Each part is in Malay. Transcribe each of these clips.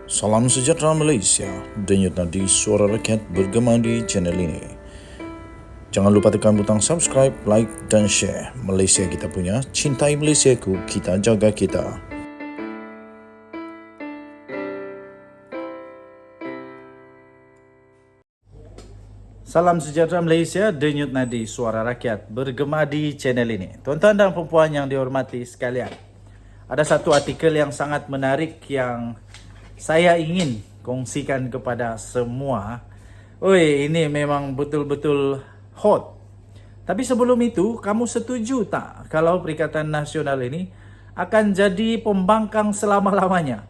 Salam sejahtera Malaysia, denyut nadi suara rakyat bergema di channel ini. Jangan lupa tekan butang subscribe, like dan share. Malaysia kita punya, cintai Malaysiaku, kita jaga kita. Salam sejahtera Malaysia, denyut nadi suara rakyat bergema di channel ini. Tuan-tuan dan puan yang dihormati sekalian, ada satu artikel yang sangat menarik yang saya ingin kongsikan kepada semua. Ini memang betul-betul hot. Tapi sebelum itu, kamu setuju tak kalau Perikatan Nasional ini akan jadi pembangkang selama-lamanya?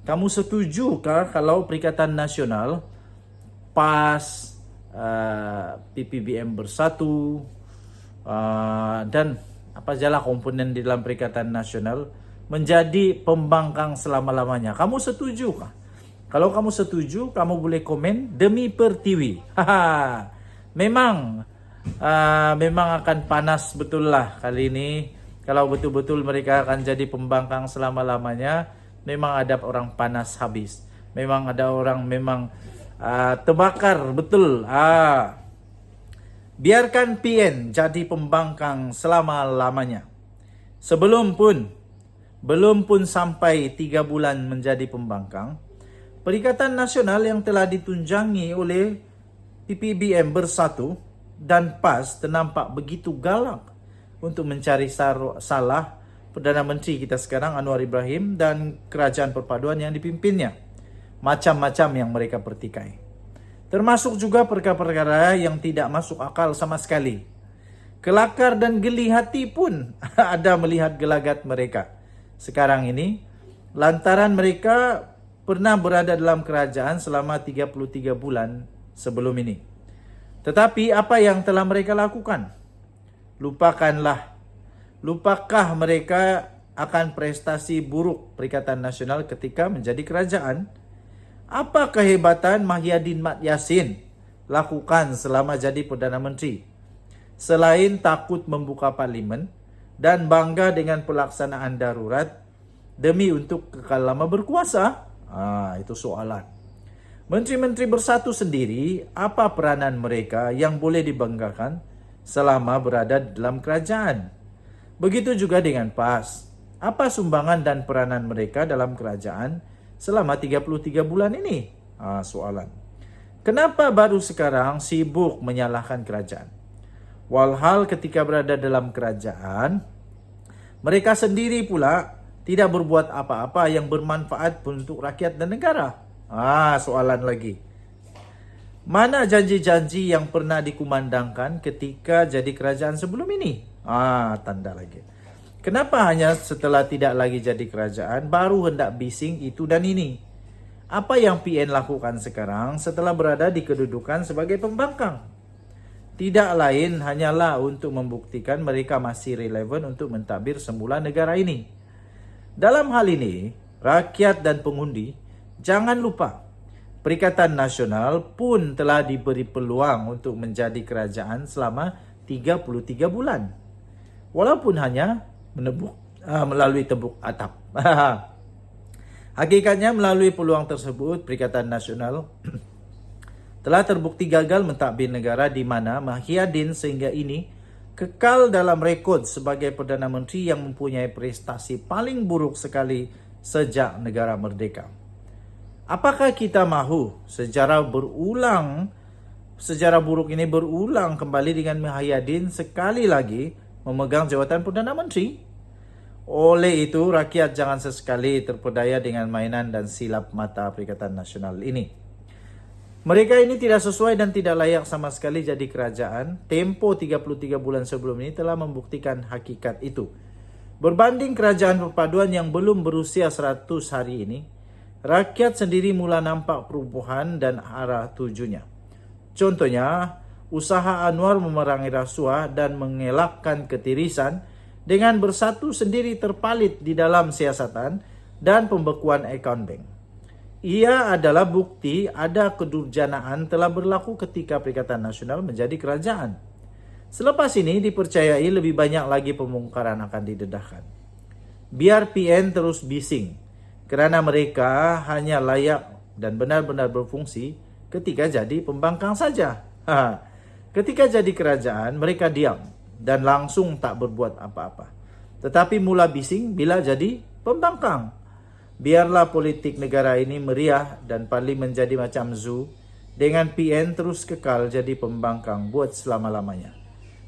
Kamu setujukah kalau Perikatan Nasional PAS, PPBM Bersatu, dan apa sajalah komponen di dalam Perikatan Nasional menjadi pembangkang selama-lamanya? Kamu setujukah? Kalau kamu setuju, kamu boleh komen demi Pertiwi. Memang akan panas betul lah kali ini. Kalau betul-betul mereka akan jadi pembangkang selama-lamanya, memang ada orang panas habis. Memang ada orang terbakar betul. Biarkan PN jadi pembangkang selama-lamanya. Belum pun sampai 3 bulan menjadi pembangkang, Perikatan Nasional yang telah ditunjangi oleh PPBM Bersatu dan PAS ternampak begitu galak untuk mencari salah Perdana Menteri kita sekarang Anwar Ibrahim dan Kerajaan Perpaduan yang dipimpinnya. Macam-macam yang mereka pertikai. Termasuk juga perkara-perkara yang tidak masuk akal sama sekali. Kelakar dan geli hati pun ada melihat gelagat mereka sekarang ini, lantaran mereka pernah berada dalam kerajaan selama 33 bulan sebelum ini. Tetapi apa yang telah mereka lakukan? Lupakah mereka akan prestasi buruk Perikatan Nasional ketika menjadi kerajaan? Apa kehebatan Mahyadin Mat Yassin lakukan selama jadi Perdana Menteri? Selain takut membuka parlimen dan bangga dengan pelaksanaan darurat demi untuk kekal lama berkuasa? Itu soalan. Menteri-menteri Bersatu sendiri, apa peranan mereka yang boleh dibanggakan selama berada dalam kerajaan? Begitu juga dengan PAS. Apa sumbangan dan peranan mereka dalam kerajaan selama 33 bulan ini? Soalan. Kenapa baru sekarang sibuk menyalahkan kerajaan? Walhal ketika berada dalam kerajaan, mereka sendiri pula tidak berbuat apa-apa yang bermanfaat untuk rakyat dan negara. Soalan lagi. Mana janji-janji yang pernah dikumandangkan ketika jadi kerajaan sebelum ini? Tanda lagi. Kenapa hanya setelah tidak lagi jadi kerajaan baru hendak bising itu dan ini? Apa yang PN lakukan sekarang setelah berada di kedudukan sebagai pembangkang? Tidak lain hanyalah untuk membuktikan mereka masih relevan untuk mentadbir semula negara ini. Dalam hal ini, rakyat dan pengundi, jangan lupa, Perikatan Nasional pun telah diberi peluang untuk menjadi kerajaan selama 33 bulan. Walaupun hanya melalui tebuk atap. Hakikatnya melalui peluang tersebut, Perikatan Nasional telah terbukti gagal mentadbir negara di mana Mahyadin sehingga ini kekal dalam rekod sebagai Perdana Menteri yang mempunyai prestasi paling buruk sekali sejak negara merdeka. Apakah kita mahu sejarah buruk ini berulang kembali dengan Mahyadin sekali lagi memegang jawatan Perdana Menteri? Oleh itu, rakyat jangan sesekali terpedaya dengan mainan dan silap mata Perikatan Nasional ini. Mereka ini tidak sesuai dan tidak layak sama sekali jadi kerajaan. Tempo 33 bulan sebelum ini telah membuktikan hakikat itu. Berbanding Kerajaan Perpaduan yang belum berusia 100 hari ini, rakyat sendiri mula nampak perubahan dan arah tujunya. Contohnya, usaha Anwar memerangi rasuah dan mengelakkan ketirisan dengan Bersatu sendiri terpalit di dalam siasatan dan pembekuan akaun bank. Ia adalah bukti ada kedurjanaan telah berlaku ketika Perikatan Nasional menjadi kerajaan. Selepas ini dipercayai lebih banyak lagi pembongkaran akan didedahkan. Biar PN terus bising. kerana mereka hanya layak dan benar-benar berfungsi ketika jadi pembangkang saja. Ketika jadi kerajaan, mereka diam dan langsung tak berbuat apa-apa. Tetapi mula bising bila jadi pembangkang. Biarlah politik negara ini meriah dan parlimen jadi macam zoo, dengan PN terus kekal jadi pembangkang buat selama-lamanya.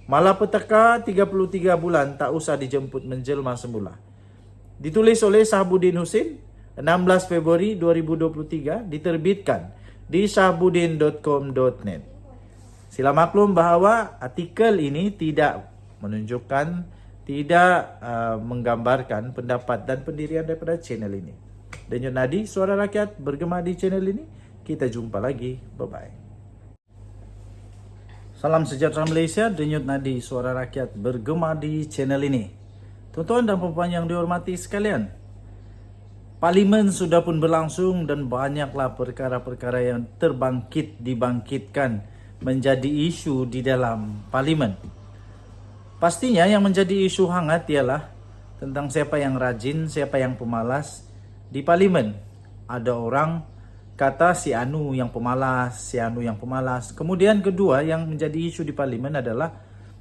Malapetaka 33 bulan tak usah dijemput menjelma semula. Ditulis oleh Shahbudin Husin, 16 Februari 2023, diterbitkan di shahbudin.com.net. Sila maklum bahawa artikel ini tidak menunjukkan, tidak menggambarkan pendapat dan pendirian daripada channel ini. Denyut Nadi, Suara Rakyat bergema di channel ini. Kita jumpa lagi. Bye-bye. Salam sejahtera Malaysia. Denyut Nadi, Suara Rakyat bergema di channel ini. Tuan-tuan dan puan-puan yang dihormati sekalian, Parlimen sudah pun berlangsung dan banyaklah perkara-perkara yang dibangkitkan menjadi isu di dalam Parlimen. Pastinya yang menjadi isu hangat ialah tentang siapa yang rajin, siapa yang pemalas di Parlimen. Ada orang kata si Anu yang pemalas, si Anu yang pemalas. Kemudian kedua yang menjadi isu di Parlimen adalah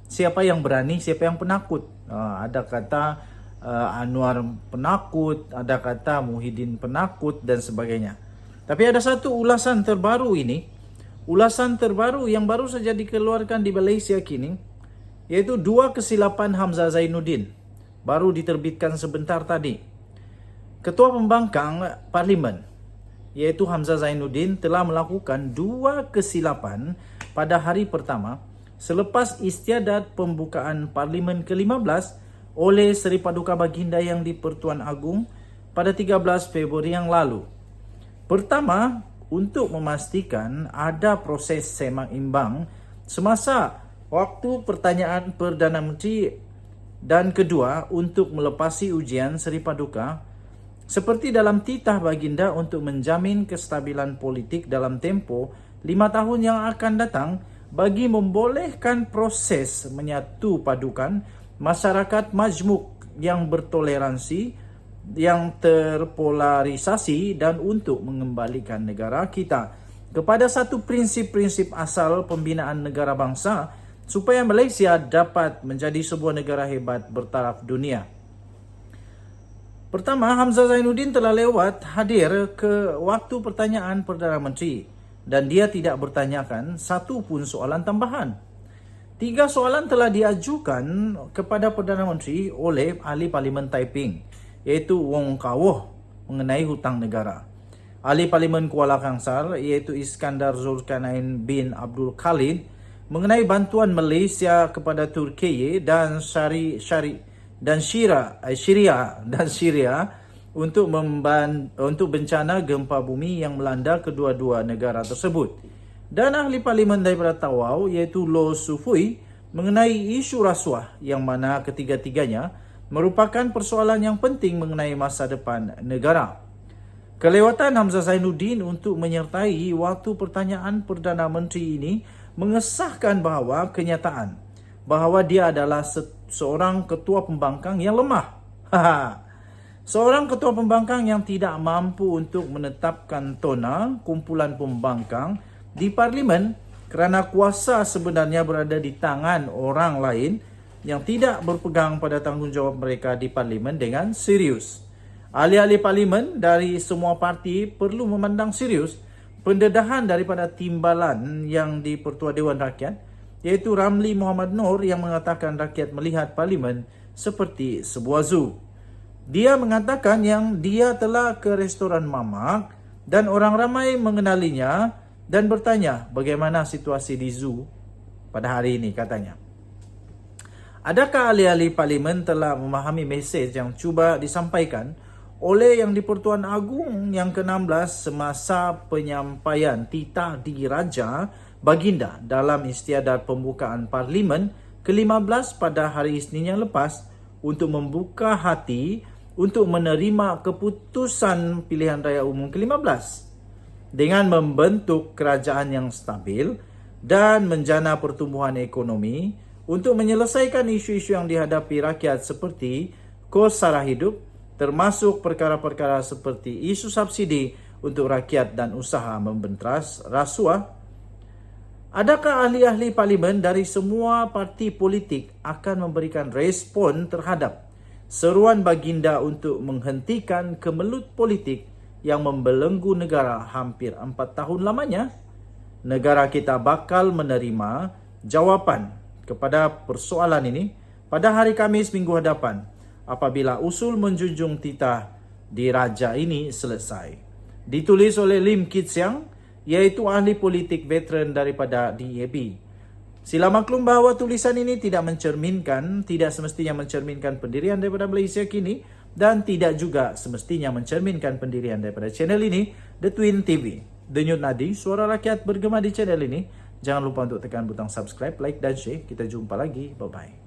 siapa yang berani, siapa yang penakut. Ada kata Anwar penakut, ada kata Muhyiddin penakut dan sebagainya. Tapi ada satu ulasan terbaru ini, ulasan terbaru yang baru saja dikeluarkan di Malaysia kini, yaitu 2 kesilapan Hamzah Zainuddin, baru diterbitkan sebentar tadi. Ketua Pembangkang Parlimen, yaitu Hamzah Zainuddin, telah melakukan 2 kesilapan pada hari pertama selepas istiadat pembukaan Parlimen ke-15 oleh Seri Paduka Baginda Yang di-Pertuan Agong pada 13 Februari yang lalu. Pertama, untuk memastikan ada proses seimbang semasa waktu pertanyaan Perdana Menteri, dan kedua, untuk melepasi ujian Seri Paduka seperti dalam titah Baginda untuk menjamin kestabilan politik dalam tempoh 5 tahun yang akan datang bagi membolehkan proses menyatu padukan masyarakat majmuk yang bertoleransi, yang terpolarisasi, dan untuk mengembalikan negara kita kepada satu prinsip-prinsip asal pembinaan negara bangsa supaya Malaysia dapat menjadi sebuah negara hebat bertaraf dunia. Pertama, Hamzah Zainuddin telah lewat hadir ke waktu pertanyaan Perdana Menteri dan dia tidak bertanyakan satu pun soalan tambahan. 3 soalan telah diajukan kepada Perdana Menteri oleh Ahli Parlimen Taiping, iaitu Wong Kah-Woh mengenai hutang negara. Ahli Parlimen Kuala Kangsar, iaitu Iskandar Zulkarnain bin Abdul Khalid, mengenai bantuan Malaysia kepada Turkiye dan Syria untuk bencana gempa bumi yang melanda kedua-dua negara tersebut. Dan ahli parlimen daripada Tawau, iaitu Loh Sufui, mengenai isu rasuah yang mana ketiga-tiganya merupakan persoalan yang penting mengenai masa depan negara. Kelewatan Hamzah Zainuddin untuk menyertai waktu pertanyaan Perdana Menteri ini mengesahkan bahawa kenyataan bahawa dia adalah seorang ketua pembangkang yang lemah. Seorang ketua pembangkang yang tidak mampu untuk menetapkan tona kumpulan pembangkang di Parlimen kerana kuasa sebenarnya berada di tangan orang lain yang tidak berpegang pada tanggungjawab mereka di Parlimen dengan serius. Ahli-ahli Parlimen dari semua parti perlu memandang serius pendedahan daripada timbalan yang di-Pertua Dewan Rakyat, iaitu Ramli Muhammad Noor, yang mengatakan rakyat melihat Parlimen seperti sebuah zoo. Dia mengatakan yang dia telah ke restoran mamak dan orang ramai mengenalinya dan bertanya bagaimana situasi di zoo pada hari ini, katanya. Adakah ahli-ahli Parlimen telah memahami mesej yang cuba disampaikan oleh Yang di-Pertuan Agong yang ke-16 semasa penyampaian titah Diraja Baginda dalam istiadat pembukaan Parlimen ke-15 pada hari Isnin yang lepas untuk membuka hati untuk menerima keputusan pilihan raya umum ke-15 dengan membentuk kerajaan yang stabil dan menjana pertumbuhan ekonomi untuk menyelesaikan isu-isu yang dihadapi rakyat seperti kos sara hidup, termasuk perkara-perkara seperti isu subsidi untuk rakyat dan usaha membenteras rasuah? Adakah ahli-ahli parlimen dari semua parti politik akan memberikan respon terhadap seruan baginda untuk menghentikan kemelut politik yang membelenggu negara hampir 4 tahun lamanya? Negara kita bakal menerima jawapan kepada persoalan ini pada hari Khamis minggu hadapan apabila usul menjunjung titah diraja ini selesai. Ditulis oleh Lim Kit Siang, iaitu ahli politik veteran daripada DAP. Sila maklum bahawa tulisan ini tidak semestinya mencerminkan pendirian daripada Malaysia kini dan tidak juga semestinya mencerminkan pendirian daripada channel ini, The Twin TV. Denyut nadi, suara rakyat bergema di channel ini. Jangan lupa untuk tekan butang subscribe, like dan share. Kita jumpa lagi. Bye-bye.